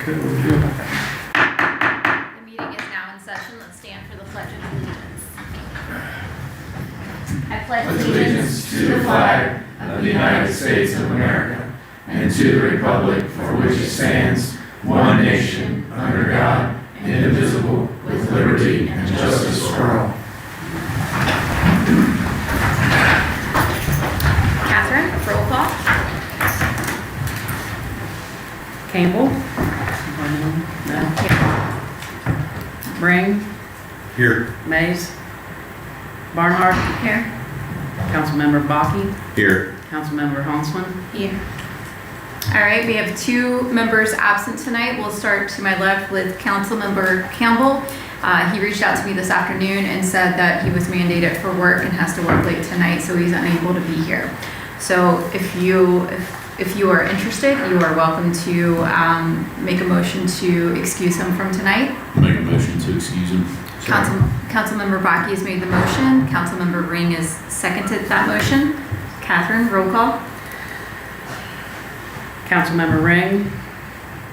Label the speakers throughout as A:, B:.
A: Okay, we'll do it.
B: The meeting is now in session. Let's stand for the Pledge of Allegiance. I pledge
C: Allegiance to the flag of the United States of America and to the republic for which it stands, one nation, under God, indivisible, with liberty and justice for all.
B: Catherine, roll call.
D: Campbell? No. Ring?
A: Here.
D: Mays? Barnhart?
B: Here.
D: Councilmember Bakke?
A: Here.
D: Councilmember Honsman?
B: Here. All right, we have two members absent tonight. We'll start to my left with Councilmember Campbell. He reached out to me this afternoon and said that he was mandated for work and has to work late tonight, so he's unable to be here. So if you are interested, you are welcome to make a motion to excuse him from tonight.
C: Make a motion to excuse him.
B: Councilmember Bakke has made the motion. Councilmember Ring has seconded that motion. Catherine, roll call.
D: Councilmember Ring?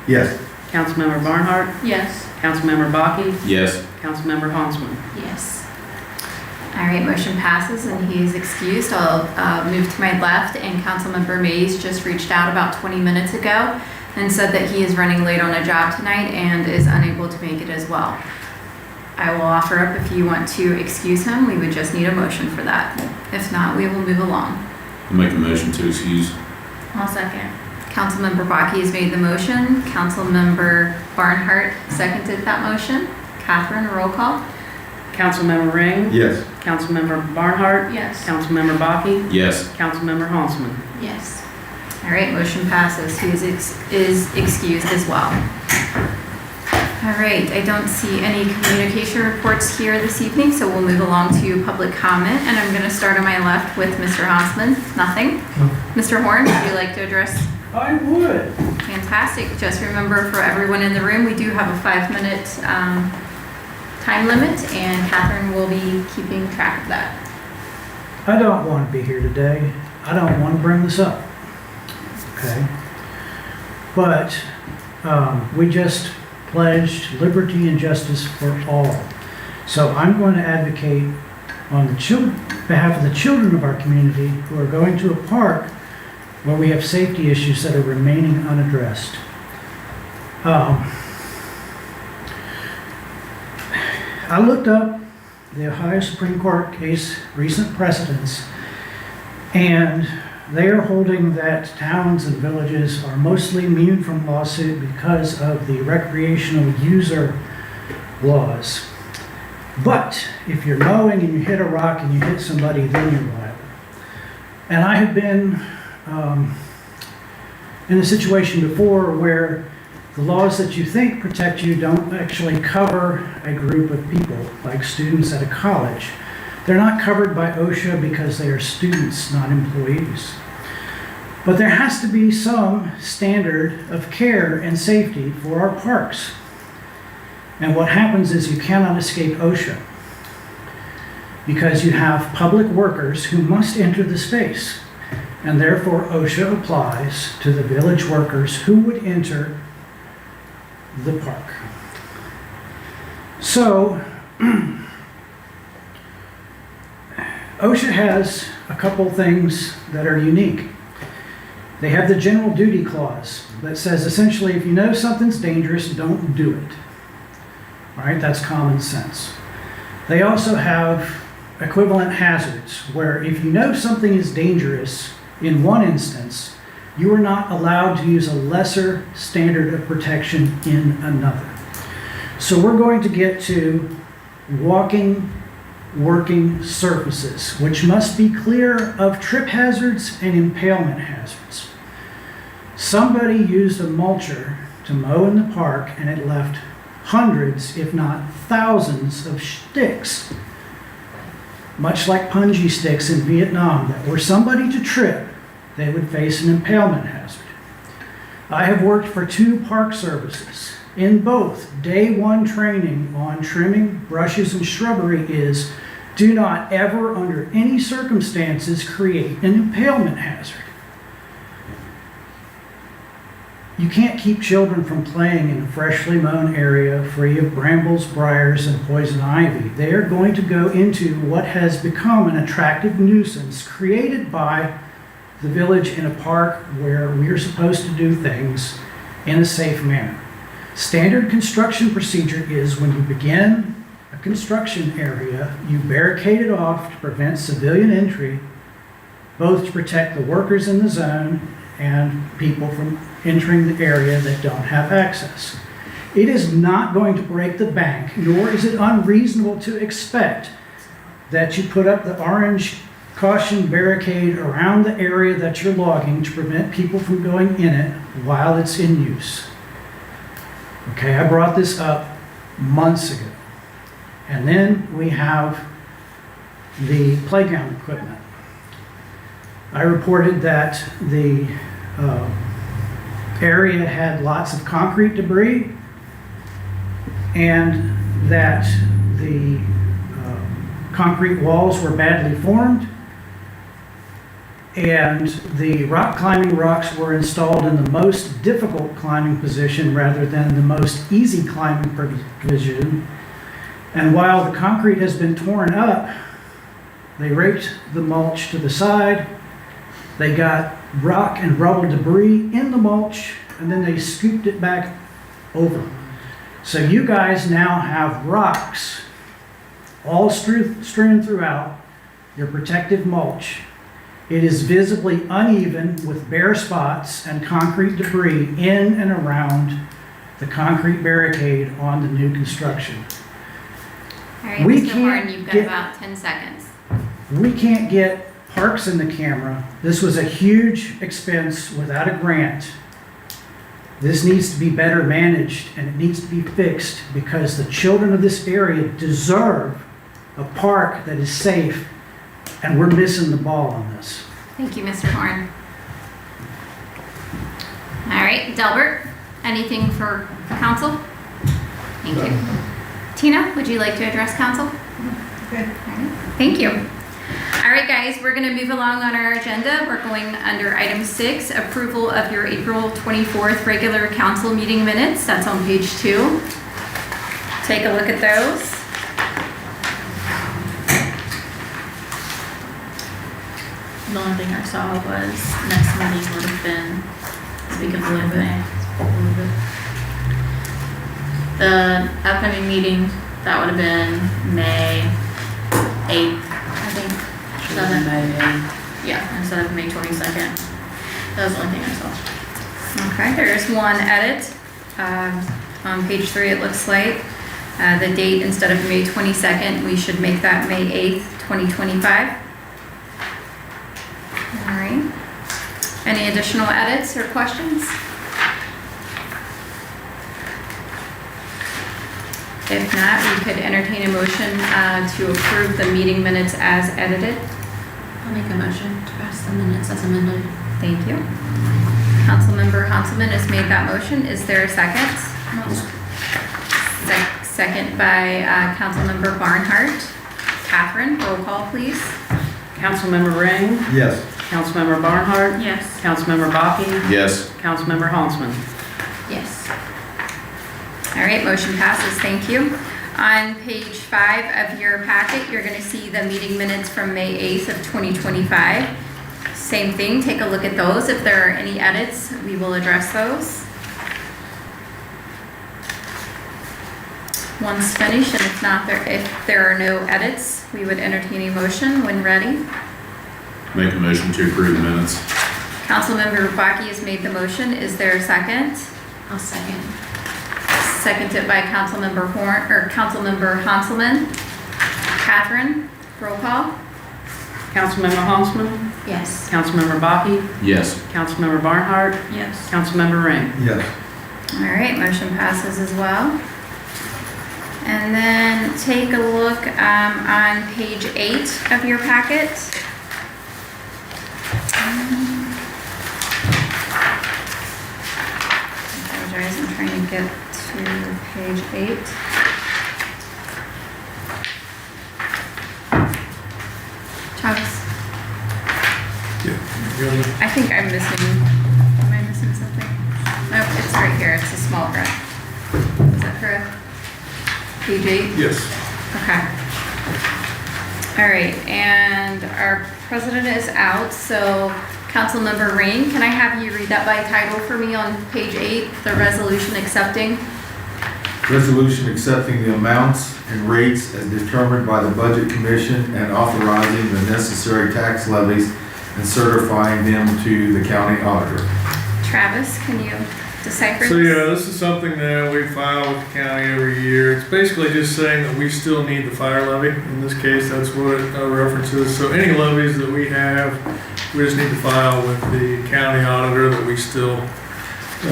A: Yes.
D: Councilmember Barnhart?
B: Yes.
D: Councilmember Bakke?
C: Yes.
D: Councilmember Honsman?
B: Yes. All right, motion passes and he is excused. I'll move to my left, and Councilmember Mays just reached out about 20 minutes ago and said that he is running late on a job tonight and is unable to make it as well. I will offer up if you want to excuse him. We would just need a motion for that. If not, we will move along.
C: Make a motion to excuse.
B: I'll second. Councilmember Bakke has made the motion. Councilmember Barnhart seconded that motion. Catherine, roll call.
D: Councilmember Ring?
A: Yes.
D: Councilmember Barnhart?
B: Yes.
D: Councilmember Bakke?
C: Yes.
D: Councilmember Honsman?
B: Yes. All right, motion passes. He is excused as well. All right, I don't see any communication reports here this evening, so we'll move along to public comment, and I'm going to start on my left with Mr. Honsman. Nothing? Mr. Horn, would you like to address?
E: I would.
B: Fantastic. Just remember, for everyone in the room, we do have a 5-minute time limit, and Catherine will be keeping track of that.
E: I don't want to be here today. I don't want to bring this up. Okay? But we just pledged liberty and justice for all. So I'm going to advocate on the behalf of the children of our community who are going to a park where we have safety issues that are remaining unaddressed. I looked up the Ohio Supreme Court case, recent precedents, and they are holding that towns and villages are mostly immune from lawsuit because of the recreational user laws. But if you're mowing and you hit a rock and you hit somebody, then you're liable. And I have been in a situation before where the laws that you think protect you don't actually cover a group of people, like students at a college. They're not covered by OSHA because they are students, not employees. But there has to be some standard of care and safety for our parks. And what happens is you cannot escape OSHA because you have public workers who must enter the space. And therefore OSHA applies to the village workers who would enter the park. So OSHA has a couple things that are unique. They have the general duty clause that says essentially if you know something's dangerous, don't do it. All right, that's common sense. They also have equivalent hazards where if you know something is dangerous in one instance, you are not allowed to use a lesser standard of protection in another. So we're going to get to walking, working surfaces, which must be clear of trip hazards and impalement hazards. Somebody used a mulcher to mow in the park and it left hundreds, if not thousands, of sticks, much like punji sticks in Vietnam, that were somebody to trip, they would face an impalement hazard. I have worked for 2 park services. In both, day 1 training on trimming brushes and shrubbery is do not ever under any circumstances create an impalement hazard. You can't keep children from playing in a freshly mown area free of brambles, briars, and poison ivy. They are going to go into what has become an attractive nuisance created by the village in a park where we are supposed to do things in a safe manner. Standard construction procedure is when you begin a construction area, you barricade it off to prevent civilian entry, both to protect the workers in the zone and people from entering the area that don't have access. It is not going to break the bank, nor is it unreasonable to expect that you put up the orange caution barricade around the area that you're logging to prevent people from going in it while it's in use. Okay, I brought this up months ago. And then we have the playground equipment. I reported that the area had lots of concrete debris and that the concrete walls were badly formed and the rock climbing rocks were installed in the most difficult climbing position rather than the most easy climbing position. And while the concrete has been torn up, they raked the mulch to the side. They got rock and rubble debris in the mulch, and then they scooped it back over. So you guys now have rocks all strewn throughout your protective mulch. It is visibly uneven with bare spots and concrete debris in and around the concrete barricade on the new construction.
B: All right,
E: We
B: Mr.
E: can't
B: Horn, you've got
E: get-
B: about 10 seconds.
E: We can't get parks in the camera. This was a huge expense without a grant. This needs to be better managed and it needs to be fixed because the children of this area deserve a park that is safe, and we're missing the ball on this.
B: Thank you, Mr. Horn. All right, Delbert, anything for council? Thank you. Tina, would you like to address council?
F: Okay.
B: All right, thank you. All right, guys, we're gonna move along on our agenda. We're going under item 6, approval of your April 24th regular council meeting minutes. That's on page 2. Take a look at those.
F: The only thing I saw was next meeting would have been, speak of a little bit. The upcoming meeting, that would have been May 8th, I think. Yeah, instead of May 22nd. That was the only thing I saw.
B: Okay, there's one edit. On page 3, it looks like the date, instead of May 22nd, we should make that May 8th, 2025. All right. Any additional edits or questions? If not, we could entertain a motion to approve the meeting minutes as edited.
F: I'll make a motion to pass the minutes as amended.
B: Thank you. Councilmember Hanselman has made that motion. Is there a second? Second by Councilmember Barnhart. Catherine, roll call, please.
D: Councilmember Ring,
A: Yes.
D: Councilmember Barnhart,
F: Yes.
D: Councilmember Bakke,
C: Yes.
D: Councilmember Hansman.
F: Yes.
B: All right, motion passes. Thank you. On page 5 of your packet, you're going to see the meeting minutes from May 8th of 2025. Same thing, take a look at those. If there are any edits, we will address those. Once finished, and if not, if there are no edits, we would entertain a motion when ready.
C: Make a motion to approve the minutes.
B: Councilmember Bakke has made the motion. Is there a second?
F: I'll second.
B: Seconded by Councilmember Horn, or Councilmember Hanselman. Catherine, roll call.
D: Councilmember Hansman,
F: Yes.
D: Councilmember Bakke,
C: Yes.
D: Councilmember Barnhart,
F: Yes.
D: Councilmember Ring.
A: Yes.
B: All right, motion passes as well. And then take a look on page 8 of your packet. I apologize, I'm trying to get to page 8. Chucks,
A: Really?
B: I think I'm missing, am I missing something? Nope. small grant. Is that correct? Page 8?
C: Yes.
B: Okay. All right, and our president is out, so Councilmember Rain, can I have you read that by title for me on page 8, the resolution accepting?
A: Resolution accepting the amounts and rates as determined by the Budget Commission and authorizing the necessary tax levies and certifying them to the county auditor.
B: Travis, can you decipher this?
C: So yeah, this is something that we file with the county every year. It's basically just saying that we still need the fire levy. In this case, that's what it references. So any levies that we have, we just need to file with the county auditor that we still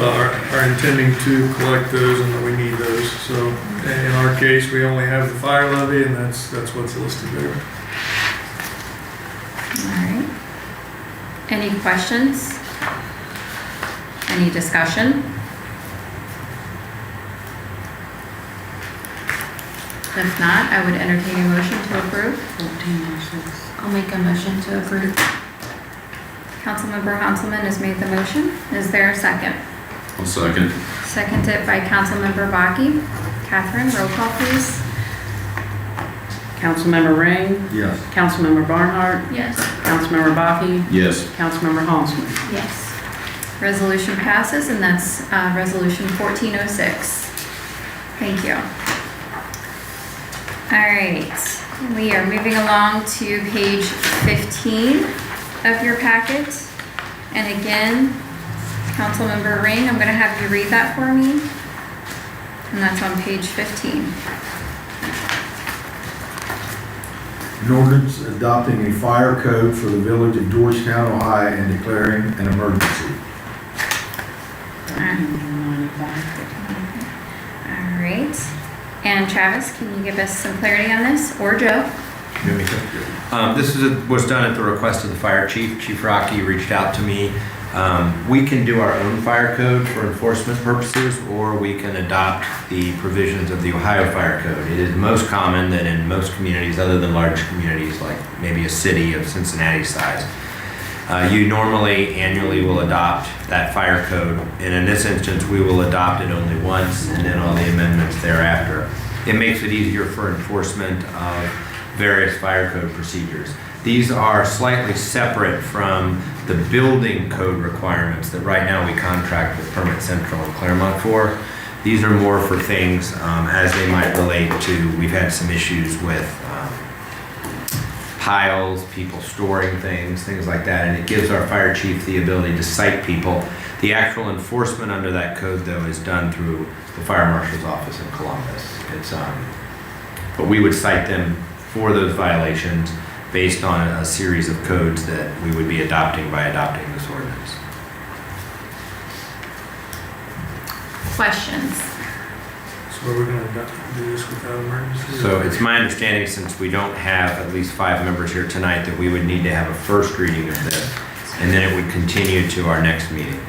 C: are intending to collect those and that we need those. So in our case, we only have the fire levy, and that's what's listed there.
B: All right. Any questions? Any discussion? If not, I would entertain a motion to approve.
D: 1406.
F: I'll make a motion to approve.
B: Councilmember Hanselman has made the motion. Is there a second?
C: I'll second.
B: Seconded by Councilmember Baki. Catherine, roll call please.
D: Councilmember Ring,
A: Yes.
D: Councilmember Barnhart,
F: Yes.
D: Councilmember Baki,
C: Yes.
D: Councilmember Hansman.
F: Yes.
B: Resolution passes, and that's resolution 1406. Thank you. All right, we are moving along to page 15 of your packet. And again, Councilmember Ring, I'm going to have you read that for me. And that's on page 15.
A: An ordinance adopting a fire code for the village of Georgetown, Ohio, and declaring an emergency.
B: All right. And Travis, can you give us some clarity on this, or Joe?
G: This was done at the request of the fire chief. Chief Rocky reached out to me. We can do our own fire code for enforcement purposes, or we can adopt the provisions of the Ohio Fire Code. It is most common that in most communities, other than large communities like maybe a city of Cincinnati size, you normally annually will adopt that fire code. And in this instance, we will adopt it only once and then all the amendments thereafter. It makes it easier for enforcement of various fire code procedures. These are slightly separate from the building code requirements that right now we contract with Permit Central and Claremont for. These are more for things as they might relate to, we've had some issues with piles, people storing things like that, and it gives our fire chief the ability to cite people. The actual enforcement under that code, though, is done through the fire marshal's office in Columbus. But we would cite them for those violations based on a series of codes that we would be adopting by adopting this ordinance.
B: Questions?
C: So are we going to do this without emergency?
G: So it's my understanding, since we don't have at least 5 members here tonight, that we would need to have a first reading of this, and then it would continue to our next meeting.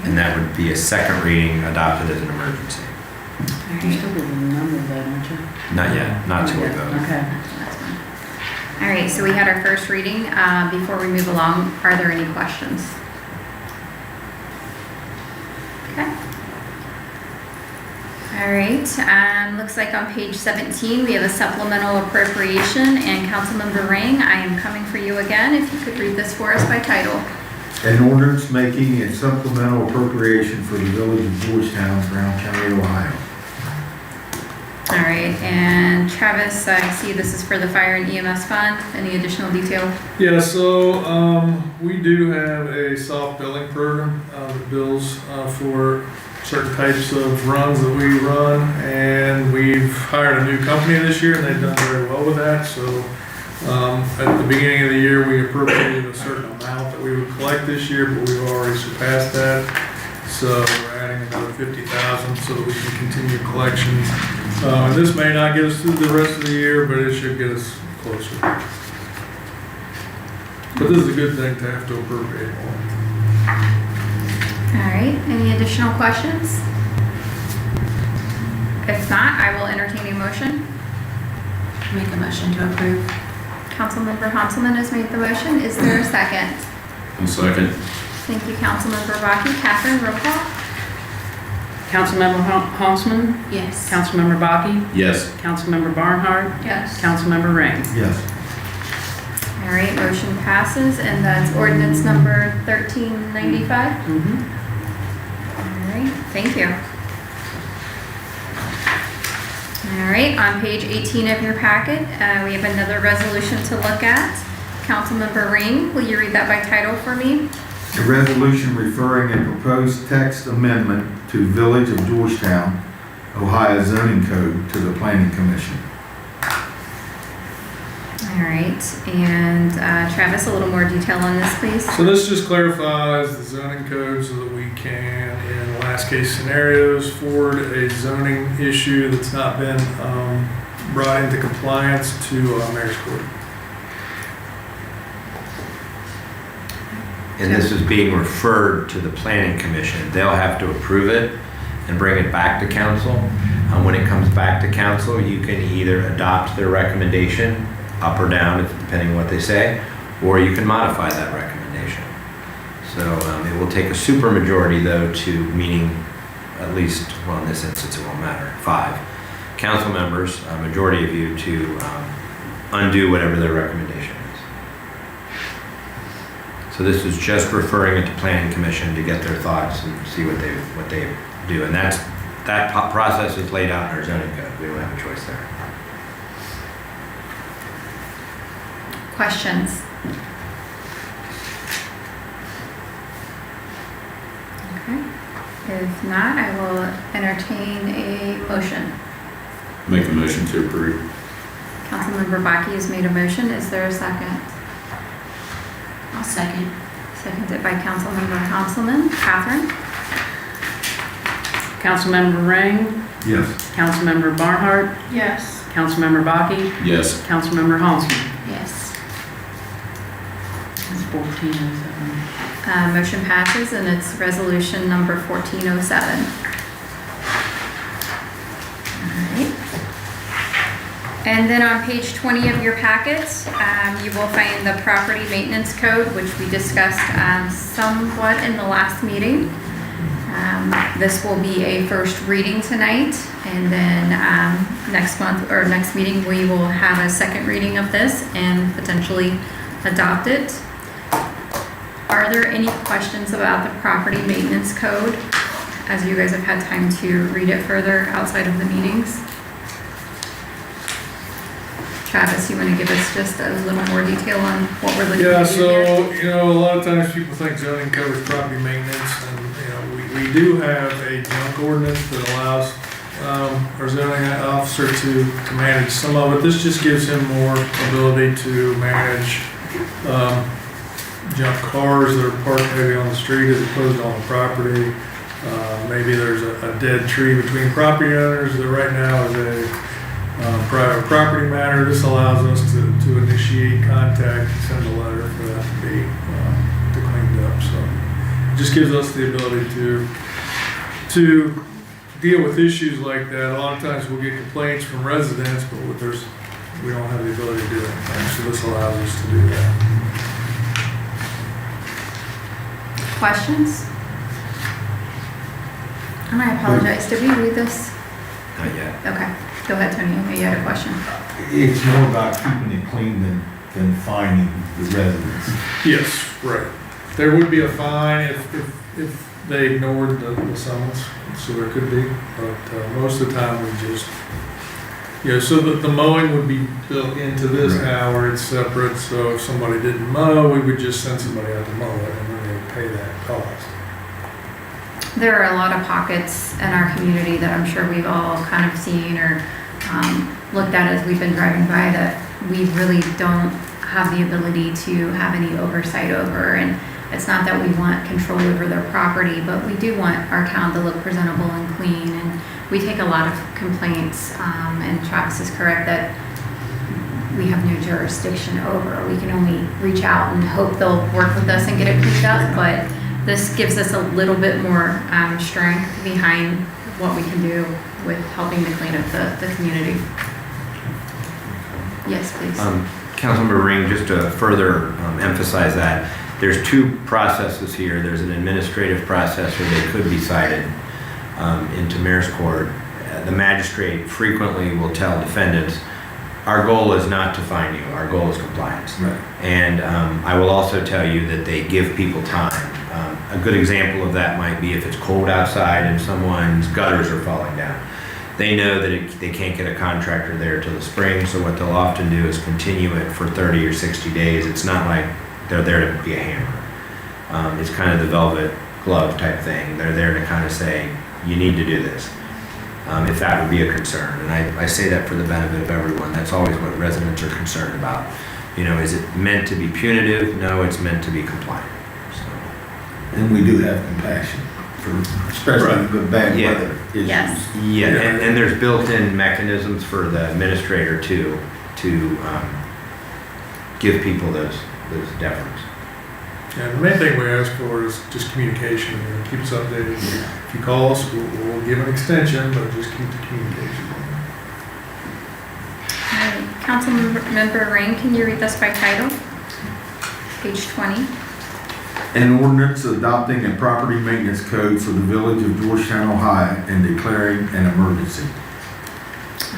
G: And that would be a second reading adopted as an emergency.
B: All
D: You
B: right.
D: still do the number though, don't you?
G: Not yet, not till we vote.
D: Okay.
B: That's fine. All right, so we had our first reading. Before we move along, are there any questions? Okay. All right, looks like on page 17, we have a supplemental appropriation, and Councilmember Ring, I am coming for you again. If you could read this for us by title.
A: An ordinance making a supplemental appropriation for the village of Georgetown, Brown County, Ohio.
B: All right, and Travis, I see this is for the fire and EMS fund. Any additional detail?
C: Yeah, so we do have a soft billing program that bills for certain types of runs that we run, and we've hired a new company this year, and they've done very well with that. So at the beginning of the year, we appropriated a certain amount that we would collect this year, but we've already surpassed that. So we're adding another $50,000 so that we can continue collections. And this may not get us through the rest of the year, but it should get us closer. But this is a good thing to have to appropriate more.
B: All right, any additional questions? If not, I will entertain a motion.
F: Make a motion to approve.
B: Councilmember Hanselman has made the motion. Is there a second?
C: Second.
B: Thank you, Councilmember Baki. Catherine, roll call.
D: Councilmember Huntsman,
F: Yes.
D: Councilmember Baki,
C: Yes.
D: Councilmember Barnhart,
F: Yes.
D: Councilmember Ring.
A: Yes.
B: All right, motion passes, and that's ordinance number 1395.
D: Mhm.
B: All right, thank you. All right, on page 18 of your packet, we have another resolution to look at. Councilmember Ring, will you read that by title for me?
A: A resolution referring a proposed text amendment to Village of Georgetown, Ohio zoning code to the Planning Commission.
B: All right, and Travis, a little more detail on this, please.
H: So this just clarifies the zoning code so that we can, in last case scenarios, forward a zoning issue that's not been brought into compliance to mayor's court.
G: And this is being referred to the planning commission. They'll have to approve it and bring it back to council. When it comes back to council, you can either adopt their recommendation, up or down, depending on what they say, or you can modify that recommendation. So it will take a supermajority, though, meaning at least, well, in this instance, it won't matter, 5 council members, a majority of you, to undo whatever their recommendation is. So this is just referring it to planning commission to get their thoughts and see what they do. And that process is laid out in our zoning code. We don't have a choice there.
B: Questions? Okay, if not, I will entertain a motion.
C: Make a motion to approve.
B: Councilmember Baki has made a motion. Is there a second?
F: I'll second.
B: Seconded by Councilmember Councilman. Catherine?
D: Councilmember Ring,
A: Yes.
D: Councilmember Barnhart,
F: Yes.
D: Councilmember Baki,
C: Yes.
D: Councilmember Huntsman.
F: Yes.
D: That's 1407.
B: Motion passes, and it's resolution number 1407. All right. And then on page 20 of your packet, you will find the property maintenance code, which we discussed somewhat in the last meeting. This will be a first reading tonight, and then next month or next meeting, we will have a second reading of this and potentially adopt it. Are there any questions about the property maintenance code, as you guys have had time to read it further outside of the meetings? Travis, you want to give us just a little more detail on what we're looking
H: Yeah,
B: at here?
H: so, a lot of times people think zoning code is property maintenance, and, we do have a junk ordinance that allows, our zoning officer to manage some of it. This just gives him more ability to manage, junk cars that are parked maybe on the street as opposed to on the property. Maybe there's a dead tree between property owners that right now is a private property matter. This allows us to initiate contact, send a letter for that to be cleaned up. So it just gives us the ability to deal with issues like that. A lot of times we'll get complaints from residents, but we don't have the ability to do anything. So this allows us to do that.
B: Questions? And I apologize, did we read this?
G: Not yet.
B: Okay, go ahead, Tony, I know you had a question.
A: It's more about keeping it clean than fining the residents.
H: Yes, right. There would be a fine if they ignored the summons, so there could be, but most of the time we just, so the mowing would be built into this
A: Right.
H: hour, it's separate, so if somebody didn't mow, we would just send somebody out to mow it, and then they would pay that cost.
B: There are a lot of pockets in our community that I'm sure we've all kind of seen or looked at as we've been driving by that we really don't have the ability to have any oversight over. And it's not that we want control over their property, but we do want our town to look presentable and clean. And we take a lot of complaints, and Travis is correct that we have no jurisdiction over. We can only reach out and hope they'll work with us and get it cleaned up, but this gives us a little bit more strength behind what we can do with helping to clean up the community. Yes, please.
G: Councilmember Ring, just to further emphasize that, there's 2 processes here. There's an administrative process where they could be cited. into mayor's court, the magistrate frequently will tell defendants, our goal is not to fine you, our goal is compliance.
A: Right.
G: And I will also tell you that they give people time. A good example of that might be if it's cold outside and someone's gutters are falling down. They know that they can't get a contractor there till the spring, so what they'll often do is continue it for 30 or 60 days. It's not like they're there to be a hammer. It's kind of the velvet glove type thing. They're there to kind of say, you need to do this. If that would be a concern. And I say that for the benefit of everyone. That's always what residents are concerned about. You know, is it meant to be punitive? No, it's meant to be compliant. So,
A: And we do have compassion for especially the bad
G: Yeah.
A: weather issues.
B: Yes.
G: yeah, and there's built-in mechanisms for the administrator too, to give people those deference.
H: And the main thing we ask for is just communication, you know, keep us updated. If you call us, we'll give an extension, but just keep the communication going.
B: Councilmember Rain, can you read this by title? Page 20.
A: An ordinance adopting a property maintenance code for the village of Georgetown, Ohio, and declaring an emergency.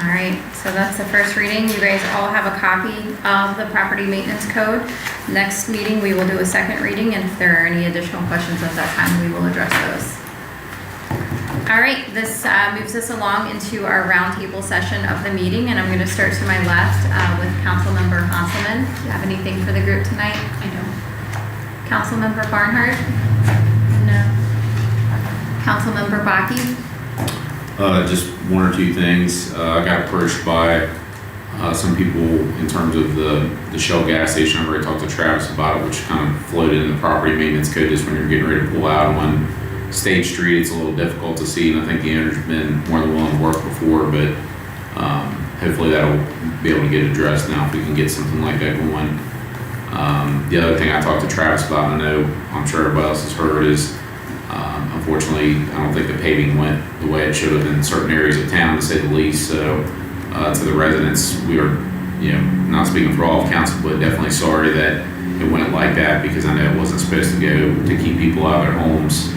B: All right, so that's the first reading. You guys all have a copy of the property maintenance code. Next meeting, we will do a second reading, and if there are any additional questions at that time, we will address those. All right, this moves us along into our roundtable session of the meeting, and I'm going to start to my left with Councilmember Hanselman. Do you have anything for the group tonight?
F: I don't.
B: Councilmember Barnhart? No. Councilmember Baki?
C: Just one or two things. I got approached by some people in terms of the Shell gas station. I've already talked to Travis about it, which kind of floated in the property maintenance code just when you're getting ready to pull out on State Street. It's a little difficult to see, and I think the owner's been more than willing to work before, but hopefully that'll be able to get addressed now if we can get something like that going. The other thing I talked to Travis about, and I know I'm sure everybody else has heard, is unfortunately, I don't think the paving went the way it should have in certain areas of town, to say the least. So, to the residents, we are, not speaking for all of council, but definitely sorry that it went like that, because I know it wasn't supposed to go to keep people out of their homes.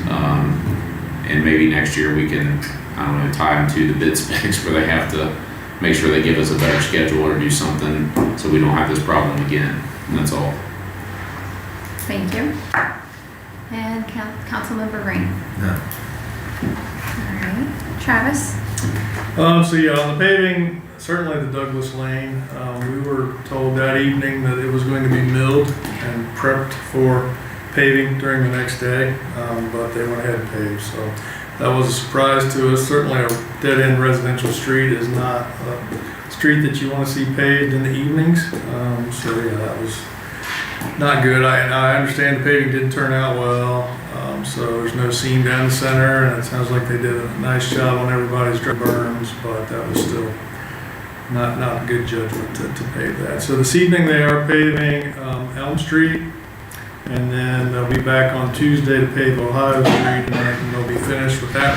C: And maybe next year we can, I don't know, tie them to the bid specs where they have to make sure they give us a better schedule or do something so we don't have this problem again. And that's all.
B: Thank you. And Councilmember Rain?
A: No.
B: All right. Travis?
H: On the paving, certainly the Douglas Lane, we were told that evening that it was going to be milled and prepped for paving during the next day, but they went ahead and paved, so that was a surprise to us. Certainly a dead-end residential street is not a street that you want to see paved in the evenings, that was not good. I understand the paving didn't turn out well, so there's no seam down the center, and it sounds like they did a nice job on everybody's berms, but that was still not good judgment to pave that. So this evening they are paving Elm Street, and then they'll be back on Tuesday to pave Ohio Street, and then they'll be finished with that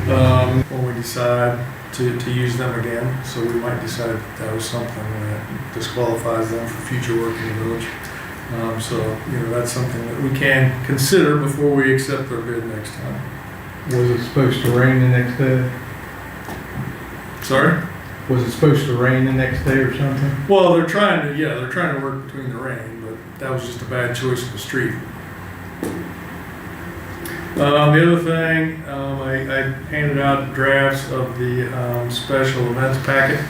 H: round when we decide to use them again. So we might decide that was something that disqualifies them for future work in the village. That's something that we can consider before we accept their bid next time.
I: Was it supposed to rain the next day?
H: Sorry?
I: Was it supposed to rain the next day or something?
H: Well, they're trying to work between the rain, but that was just a bad choice of the street. The other thing, I handed out drafts of the special events packet.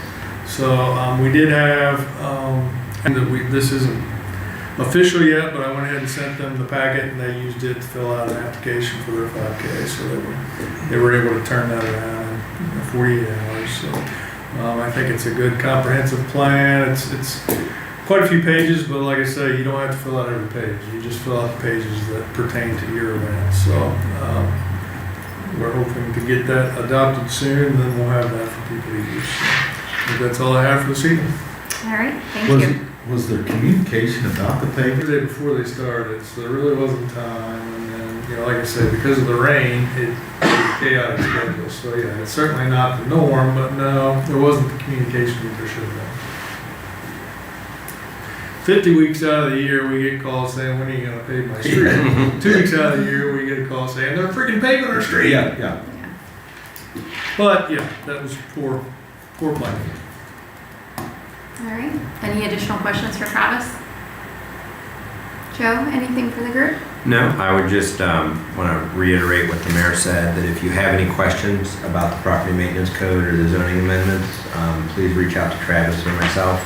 H: So we did have, this isn't official yet, but I went ahead and sent them the packet, and they used it to fill out an application for their 5K. So they were able to turn that around in 48 hours. So I think it's a good comprehensive plan. It's quite a few pages, but like I say, you don't have to fill out every page. You just fill out the pages that pertain to your event. So we're hoping to get that adopted soon, and then we'll have that for people to use. So that's all I have for this evening.
B: All right, thank you.
A: Was there communication about the paving?
H: The day before they started, so there really wasn't time. And then, like I said, because of the rain, it was a chaotic schedule. So yeah, it's certainly not the norm, but no, there wasn't the communication that there should have been. 50 weeks out of the year, we get calls saying, when are you going to pave my street? 2 weeks out of the year, we get a call saying, they're freaking paving our street.
A: Yeah.
H: But, yeah, that was poor planning.
B: All right, any additional questions for Travis? Joe, anything for the group?
G: No, I would just want to reiterate what the mayor said, that if you have any questions about the property maintenance code or the zoning amendments, please reach out to Travis or myself.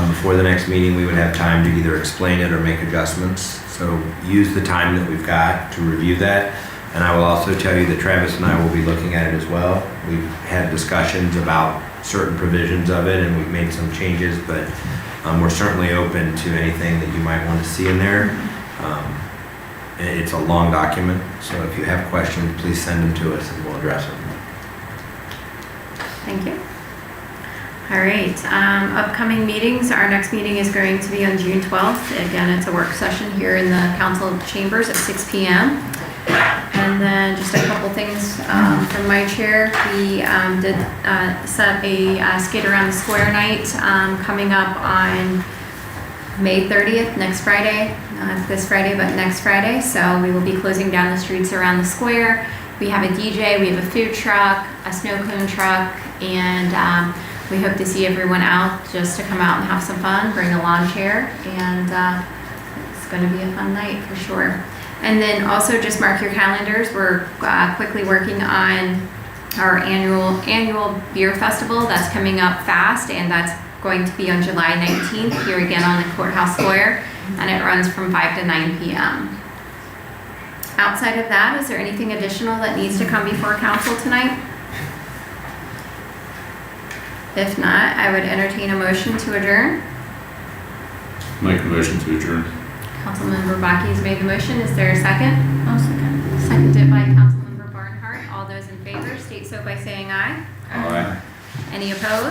G: Before the next meeting, we would have time to either explain it or make adjustments. So use the time that we've got to review that. And I will also tell you that Travis and I will be looking at it as well. We've had discussions about certain provisions of it and we've made some changes, but we're certainly open to anything that you might want to see in there. It's a long document, so if you have questions, please send them to us and we'll address them.
B: Thank you. All right, upcoming meetings, our next meeting is going to be on June 12th. Again, it's a work session here in the council chambers at 6 p.m. And then just a couple things from my chair. We did set a skate around the square night coming up on May 30th, next Friday, not this Friday, but next Friday. So we will be closing down the streets around the square. We have a DJ, we have a food truck, a snow cone truck, and we hope to see everyone out just to come out and have some fun, bring a lawn chair, and it's going to be a fun night for sure. And then also just mark your calendars. We're quickly working on our annual beer festival that's coming up fast, and that's going to be on July 19th here again on the Courthouse Square, and it runs from 5 to 9 p.m. Outside of that, is there anything additional that needs to come before council tonight? If not, I would entertain a motion to adjourn.
C: Make a motion to adjourn.
B: Councilmember Bakke has made the motion. Is there a second?
F: I'll second.
B: Seconded by Councilmember Barnhart. All those in favor state so by saying aye.
C: Aye.
B: Any opposed?